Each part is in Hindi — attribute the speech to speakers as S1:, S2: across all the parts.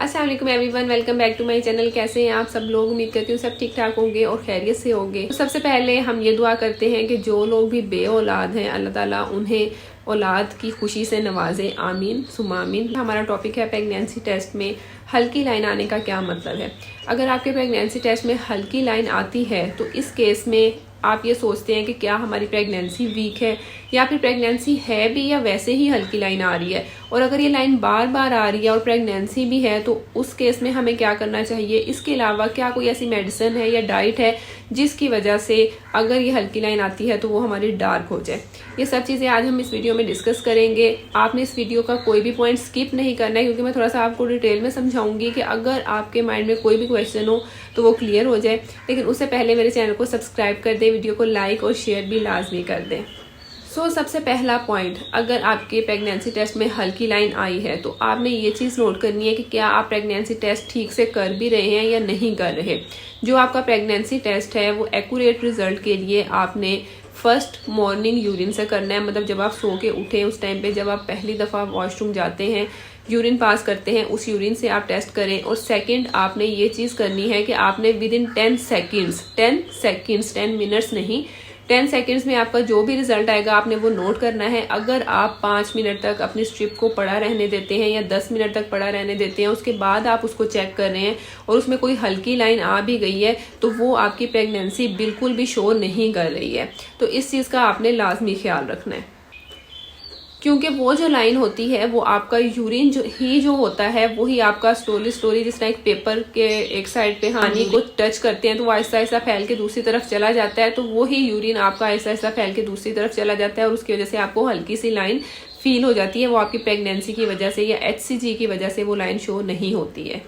S1: अस्सलाम वालेकुम everyone, welcome back to my channel. कैसे हैं आप सब लोग? उम्मीद करती हूँ सब ठीक ठाक होंगे और खैरियत से होंगे। तो सबसे पहले हम ये दुआ करते हैं कि जो लोग भी बे औलाद हैं अल्लाह ताला उन्हें औलाद की खुशी से नवाजे, आमीन सुमा आमीन। हमारा टॉपिक है प्रेगनेंसी टेस्ट में हल्की लाइन आने का क्या मतलब है। अगर आपके प्रेगनेंसी टेस्ट में हल्की लाइन आती है तो इस केस में आप ये सोचते हैं कि क्या हमारी प्रेगनेंसी वीक है या फिर प्रेगनेंसी है भी या वैसे ही हल्की लाइन आ रही है। और अगर ये लाइन बार बार आ रही है और प्रेगनेंसी भी है तो उस केस में हमें क्या करना चाहिए। इसके अलावा क्या कोई ऐसी मेडिसिन है या डाइट है जिसकी वजह से अगर ये हल्की लाइन आती है तो वो हमारी डार्क हो जाए। ये सब चीज़ें आज हम इस वीडियो में डिस्कस करेंगे। आपने इस वीडियो का कोई भी पॉइंट स्किप नहीं करना है क्योंकि मैं थोड़ा सा आपको डिटेल में समझाऊंगी कि अगर आपके माइंड में कोई भी क्वेश्चन हो तो वो क्लियर हो जाए। लेकिन उससे पहले मेरे चैनल को सब्सक्राइब कर दें, वीडियो को लाइक और शेयर भी लाजमी कर दें। सबसे पहला पॉइंट, अगर आपके प्रेगनेंसी टेस्ट में हल्की लाइन आई है तो आपने ये चीज़ नोट करनी है कि क्या आप प्रेगनेंसी टेस्ट ठीक से कर भी रहे हैं या नहीं कर रहे। जो आपका प्रेगनेंसी टेस्ट है वो एक्यूरेट रिजल्ट के लिए आपने फर्स्ट मॉर्निंग यूरिन से करना है। मतलब जब आप सो के उठें उस टाइम पे जब आप पहली दफ़ा वॉशरूम जाते हैं, यूरिन पास करते हैं, उस यूरिन से आप टेस्ट करें। और सेकंड आपने ये चीज़ करनी है कि आपने विद इन 10 सेकेंड्स 10 मिनट्स नहीं, 10 सेकेंड्स में आपका जो भी रिजल्ट आएगा आपने वो नोट करना है। अगर आप 5 मिनट तक अपनी स्ट्रिप को पड़ा रहने देते हैं या 10 मिनट तक पड़ा रहने देते हैं, उसके बाद आप उसको चेक कर रहे हैं और उसमें कोई हल्की लाइन आ भी गई है तो वो आपकी प्रेगनेंसी बिल्कुल भी शो नहीं कर रही है। तो इस चीज़ का आपने लाजमी ख्याल रखना है क्योंकि वो जो लाइन होती है वो आपका यूरिन जो होता है वही आपका स्लोली जिस तरह एक पेपर के एक साइड पे पानी को टच करते हैं तो वो आहिस्ता आहिस्ता फैल के दूसरी तरफ चला जाता है। तो वही यूरिन आपका आहिस्ता आहिस्ता फैल के दूसरी तरफ चला जाता है और उसकी वजह से आपको हल्की सी लाइन फील हो जाती है। वो आपकी प्रेगनेंसी की वजह से या HCG की वजह से वो लाइन शो नहीं होती है।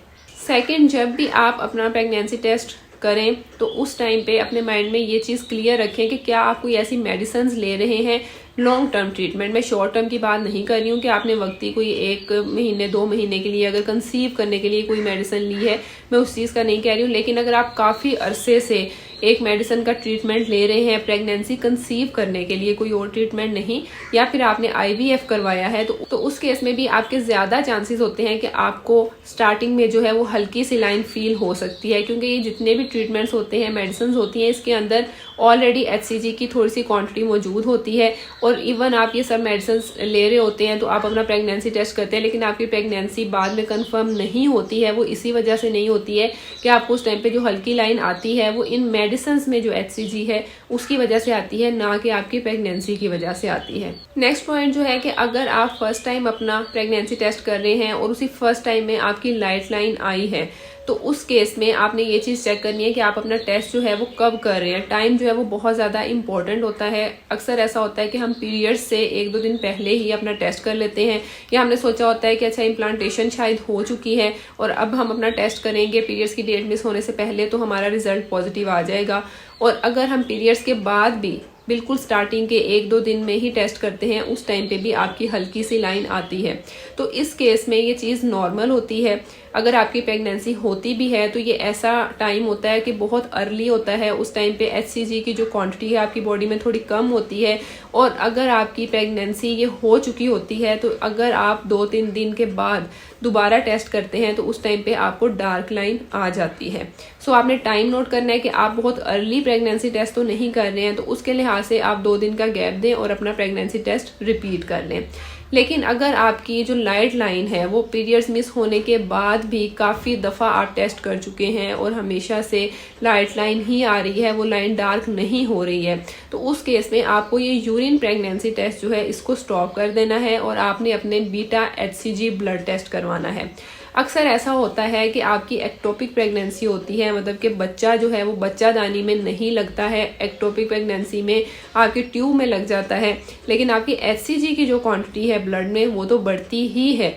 S1: सेकेंड, जब भी आप अपना प्रेगनेंसी टेस्ट करें तो उस टाइम पे अपने माइंड में ये चीज़ क्लियर रखें कि क्या आप कोई ऐसी मेडिसिन ले रहे हैं लॉन्ग टर्म ट्रीटमेंट में। शॉर्ट टर्म की बात नहीं कर रही हूँ कि आपने वक्ती कोई 1 महीने 2 महीने के लिए अगर कंसीव करने के लिए कोई मेडिसिन ली है, मैं उस चीज़ का नहीं कह रही हूँ। लेकिन अगर आप काफ़ी अरसे से एक मेडिसिन का ट्रीटमेंट ले रहे हैं प्रेगनेंसी कंसीव करने के लिए, कोई और ट्रीटमेंट नहीं, या फिर आपने IVF करवाया है तो उस केस में भी आपके ज़्यादा चांसेस होते हैं कि आपको स्टार्टिंग में जो है वो हल्की सी लाइन फील हो सकती है। क्योंकि ये जितने भी ट्रीटमेंट्स होते हैं, मेडिसिन होती हैं, इसके अंदर ऑलरेडी HCG की थोड़ी सी क्वांटिटी मौजूद होती है। और इवन आप ये सब मेडिसिन ले रहे होते हैं तो आप अपना प्रेगनेंसी टेस्ट करते हैं लेकिन आपकी प्रेगनेंसी बाद में कंफर्म नहीं होती है। वो इसी वजह से नहीं होती है कि आपको उस टाइम पे जो हल्की लाइन आती है वो इन मेडिसिन में जो HCG है उसकी वजह से आती है, ना कि आपकी प्रेगनेंसी की वजह से आती है। नेक्स्ट पॉइंट जो है कि अगर आप फर्स्ट टाइम अपना प्रेगनेंसी टेस्ट कर रहे हैं और उसी फर्स्ट टाइम में आपकी लाइट लाइन आई है तो उस केस में आपने ये चीज़ चेक करनी है कि आप अपना टेस्ट जो है वो कब कर रहे हैं। टाइम जो है वो बहुत ज़्यादा इंपॉर्टेंट होता है। अक्सर ऐसा होता है कि हम पीरियड्स से 1-2 दिन पहले ही अपना टेस्ट कर लेते हैं या हमने सोचा होता है कि अच्छा इम्प्लांटेशन शायद हो चुकी है और अब हम अपना टेस्ट करेंगे पीरियड्स की डेट मिस होने से पहले तो हमारा रिजल्ट पॉजिटिव आ जाएगा। और अगर हम पीरियड्स के बाद भी बिल्कुल स्टार्टिंग के 1-2 दिन में ही टेस्ट करते हैं उस टाइम पे भी आपकी हल्की सी लाइन आती है तो इस केस में ये चीज़ नॉर्मल होती है। अगर आपकी प्रेगनेंसी होती भी है तो ये ऐसा टाइम होता है कि बहुत अर्ली होता है। उस टाइम पे HCG की जो क्वांटिटी है आपकी बॉडी में थोड़ी कम होती है। और अगर आपकी प्रेगनेंसी ये हो चुकी होती है तो अगर आप 2-3 दिन के बाद दोबारा टेस्ट करते हैं तो उस टाइम पे आपको डार्क लाइन आ जाती है। आपने टाइम नोट करना है कि आप बहुत अर्ली प्रेगनेंसी टेस्ट तो नहीं कर रहे हैं तो उसके लिहाज से आप 2 दिन का गैप दें और अपना प्रेगनेंसी टेस्ट रिपीट कर लें। लेकिन अगर आपकी जो लाइट लाइन है वो पीरियड्स मिस होने के बाद भी काफ़ी दफ़ा आप टेस्ट कर चुके हैं और हमेशा से लाइट लाइन ही आ रही है, वो लाइन डार्क नहीं हो रही है, तो उस केस में आपको ये यूरिन प्रेगनेंसी टेस्ट जो है इसको स्टॉप कर देना है और आपने अपने बीटा HCG ब्लड टेस्ट करवाना है। अक्सर ऐसा होता है कि आपकी एक्टोपिक प्रेगनेंसी होती है, मतलब कि बच्चा जो है वो बच्चादानी में नहीं लगता है। एक्टोपिक प्रेगनेंसी में आपके ट्यूब में लग जाता है लेकिन आपकी HCG की जो क्वांटिटी है ब्लड में वो तो बढ़ती ही है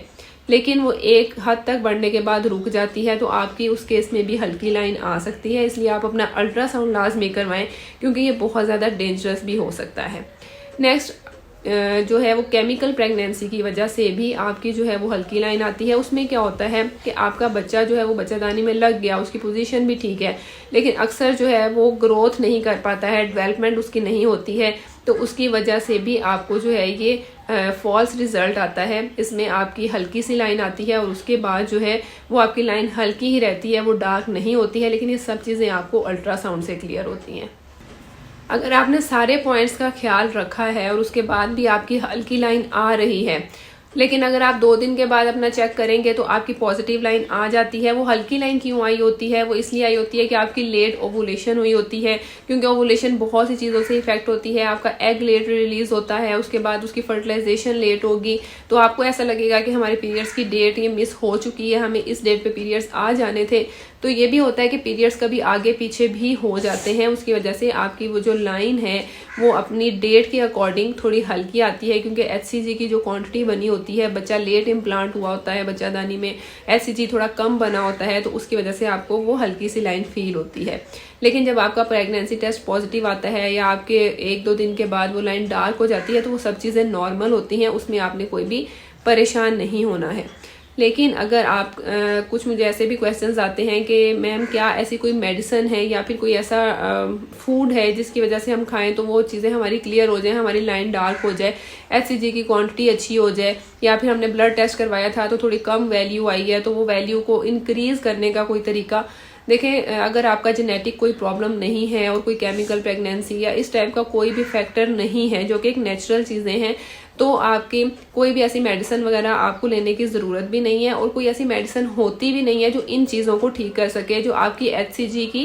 S1: लेकिन वो एक हद तक बढ़ने के बाद रुक जाती है। तो आपकी उस केस में भी हल्की लाइन आ सकती है। इसलिए आप अपना अल्ट्रासाउंड लाजमी करवाएं क्योंकि ये बहुत ज़्यादा डेंजरस भी हो सकता है। नेक्स्ट जो है वो केमिकल प्रेगनेंसी की वजह से भी आपकी जो है वो हल्की लाइन आती है। उसमें क्या होता है कि आपका बच्चा जो है वो बच्चादानी में लग गया, उसकी पोजीशन भी ठीक है लेकिन अक्सर जो है वो ग्रोथ नहीं कर पाता है, डेवलपमेंट उसकी नहीं होती है, तो उसकी वजह से भी आपको जो है ये फॉल्स रिजल्ट आता है। इसमें आपकी हल्की सी लाइन आती है और उसके बाद जो है वो आपकी लाइन हल्की ही रहती है, वो डार्क नहीं होती है, लेकिन ये सब चीज़ें आपको अल्ट्रासाउंड से क्लियर होती हैं। अगर आपने सारे पॉइंट्स का ख्याल रखा है और उसके बाद भी आपकी हल्की लाइन आ रही है, लेकिन अगर आप 2 दिन के बाद अपना चेक करेंगे तो आपकी पॉजिटिव लाइन आ जाती है। वो हल्की लाइन क्यों आई होती है? वो इसलिए आई होती है कि आपकी लेट ओवुलेशन हुई होती है, क्योंकि ओवुलेशन बहुत सी चीज़ों से इफेक्ट होती है। आपका एग लेट रिलीज होता है, उसके बाद उसकी फर्टिलाइजेशन लेट होगी, तो आपको ऐसा लगेगा कि हमारे पीरियड्स की डेट ये मिस हो चुकी है, हमें इस डेट पे पीरियड्स आ जाने थे। तो ये भी होता है कि पीरियड्स कभी आगे पीछे भी हो जाते हैं, उसकी वजह से आपकी वो जो लाइन है वो अपनी डेट के अकॉर्डिंग थोड़ी हल्की आती है, क्योंकि HCG की जो क्वांटिटी बनी होती है, बच्चा लेट इम्प्लांट हुआ होता है, बच्चादानी में HCG थोड़ा कम बना होता है, तो उसकी वजह से आपको वो हल्की सी लाइन फील होती है। लेकिन जब आपका प्रेगनेंसी टेस्ट पॉजिटिव आता है या आपके 1-2 दिन के बाद वो लाइन डार्क हो जाती है, तो वो सब चीज़ें नॉर्मल होती हैं, उसमें आपने कोई भी परेशान नहीं होना है। लेकिन अगर आप कुछ मुझे ऐसे भी क्वेश्चंस आते हैं कि मैम क्या ऐसी कोई मेडिसिन है या फिर कोई ऐसा फूड है जिसकी वजह से हम खाएं तो वो चीज़ें हमारी क्लियर हो जाए, हमारी लाइन डार्क हो जाए, HCG की क्वांटिटी अच्छी हो जाए, या फिर हमने ब्लड टेस्ट करवाया था तो थोड़ी कम वैल्यू आई है, तो वो वैल्यू को इंक्रीज़ करने का कोई तरीका। देखें, अगर आपका जेनेटिक कोई प्रॉब्लम नहीं है और कोई केमिकल प्रेगनेंसी या इस टाइप का कोई भी फैक्टर नहीं है, जो कि एक नेचुरल चीज़ें हैं, तो आपकी कोई भी ऐसी मेडिसिन वगैरह आपको लेने की ज़रूरत भी नहीं है, और कोई ऐसी मेडिसिन होती भी नहीं है जो इन चीज़ों को ठीक कर सके, जो आपकी HCG की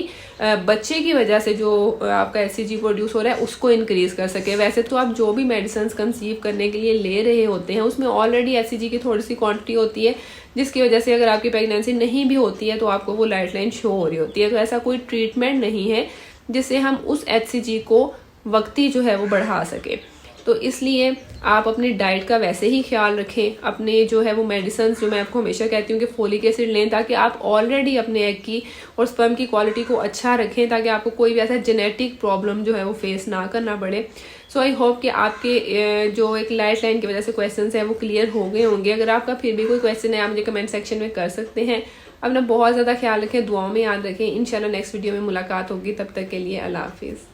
S1: बच्चे की वजह से जो आपका HCG प्रोड्यूस हो रहा है उसको इंक्रीज़ कर सके। वैसे तो आप जो भी मेडिसिन कंसीव करने के लिए ले रहे होते हैं उसमें ऑलरेडी HCG की थोड़ी सी क्वांटिटी होती है, जिसकी वजह से अगर आपकी प्रेगनेंसी नहीं भी होती है तो आपको वो लाइट लाइन शो हो रही होती है। तो ऐसा कोई ट्रीटमेंट नहीं है जिससे हम उस HCG को वक्ती जो है वो बढ़ा सके। तो इसलिए आप अपनी डाइट का वैसे ही ख्याल रखें, अपने जो है वो मेडिसिन, जो मैं आपको हमेशा कहती हूँ कि फोलिक एसिड लें, ताकि आप ऑलरेडी अपने एग की और स्पर्म की क्वालिटी को अच्छा रखें, ताकि आपको कोई भी ऐसा जेनेटिक प्रॉब्लम जो है वो फेस ना करना पड़े। सो आई होप कि आपके जो एक लाइट लाइन की वजह से क्वेश्चन है वो क्लियर हो गए होंगे। अगर आपका फिर भी कोई क्वेश्चन है आप मुझे कमेंट सेक्शन में कर सकते हैं। अपना बहुत ज़्यादा ख्याल रखें, दुआओं में याद रखें। इंशाल्लाह नेक्स्ट वीडियो में मुलाकात होगी, तब तक के लिए अल्लाह हाफिज़।